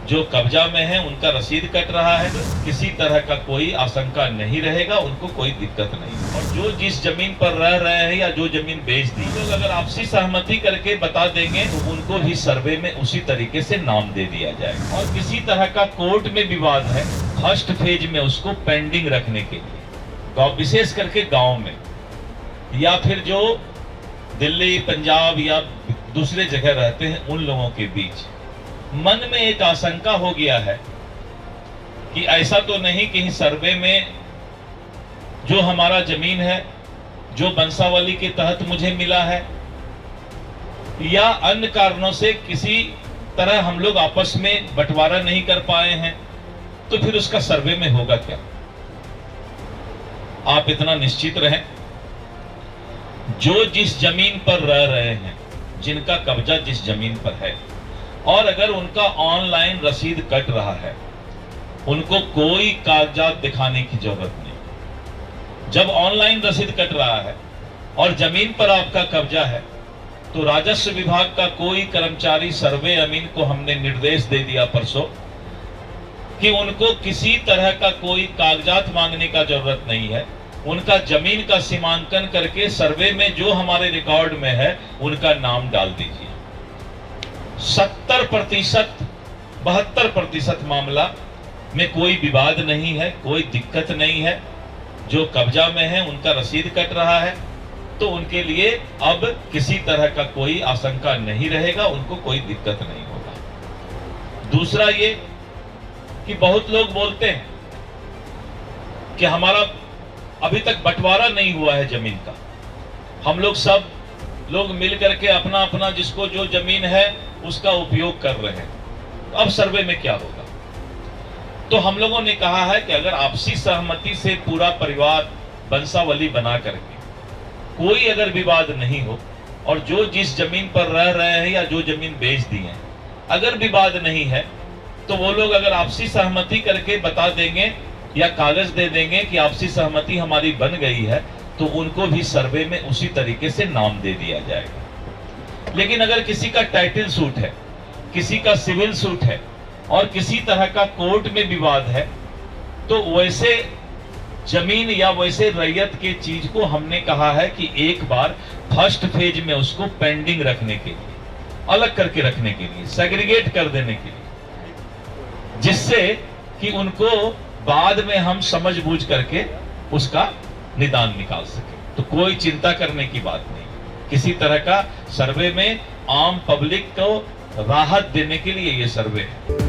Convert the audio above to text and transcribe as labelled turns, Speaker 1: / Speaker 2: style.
Speaker 1: जो कब्जा में है उनका रसीद कट रहा है, किसी तरह का कोई आशंका नहीं रहेगा, उनको कोई दिक्कत नहीं। और जो जिस जमीन पर रह रहे हैं या जो जमीन बेच दी, लोग अगर आपसी सहमति करके बता देंगे तो उनको भी सर्वे में उसी तरीके से नाम दे दिया जाएगा। और किसी तरह का कोर्ट में विवाद है, फर्स्ट फेज में उसको पेंडिंग रखने के लिए, गाँव विशेष करके गाँव में या फिर जो दिल्ली पंजाब या दूसरे जगह रहते हैं उन लोगों के बीच मन में एक आशंका हो गया है कि ऐसा तो नहीं कि सर्वे में जो हमारा जमीन है, जो बंसावली के तहत मुझे मिला है, या अन्य कारणों से किसी तरह हम लोग आपस में बंटवारा नहीं कर पाए हैं, तो फिर उसका सर्वे में होगा क्या। आप इतना निश्चित रहें, जो जिस जमीन पर रह रहे हैं, जिनका कब्जा जिस जमीन पर है, और अगर उनका ऑनलाइन रसीद कट रहा है, उनको कोई कागजात दिखाने की जरूरत नहीं। जब ऑनलाइन रसीद कट रहा है और जमीन पर आपका कब्जा है, तो राजस्व विभाग का कोई कर्मचारी, सर्वे अमीन को हमने निर्देश दे दिया परसों कि उनको किसी तरह का कोई कागजात मांगने का जरूरत नहीं है। उनका जमीन का सीमांकन करके सर्वे में जो हमारे रिकॉर्ड में है उनका नाम डाल दीजिए। 70% 72% मामला में कोई विवाद नहीं है, कोई दिक्कत नहीं है। जो कब्जा में है उनका रसीद कट रहा है, तो उनके लिए अब किसी तरह का कोई आशंका नहीं रहेगा, उनको कोई दिक्कत नहीं होगा। दूसरा ये कि बहुत लोग बोलते हैं कि हमारा अभी तक बंटवारा नहीं हुआ है जमीन का, हम लोग सब लोग मिल करके अपना अपना जिसको जो जमीन है उसका उपयोग कर रहे हैं, अब सर्वे में क्या होगा। तो हम लोगों ने कहा है कि अगर आपसी सहमति से पूरा परिवार बंसावली बना करके कोई अगर विवाद नहीं हो, और जो जिस जमीन पर रह रहे हैं या जो जमीन बेच दी है, अगर विवाद नहीं है, तो वो लोग अगर आपसी सहमति करके बता देंगे या कागज दे देंगे कि आपसी सहमति हमारी बन गई है, तो उनको भी सर्वे में उसी तरीके से नाम दे दिया जाएगा। लेकिन अगर किसी का टाइटल सूट है, किसी का सिविल सूट है और किसी तरह का कोर्ट में विवाद है, तो वैसे जमीन या वैसे रैयत के चीज को हमने कहा है कि एक बार फर्स्ट फेज में उसको पेंडिंग रखने के लिए, अलग करके रखने के लिए, सेग्रीगेट कर देने के लिए, जिससे कि उनको बाद में हम समझ बूझ करके उसका निदान निकाल सके। तो कोई चिंता करने की बात नहीं, किसी तरह का सर्वे में आम पब्लिक को राहत देने के लिए ये सर्वे है।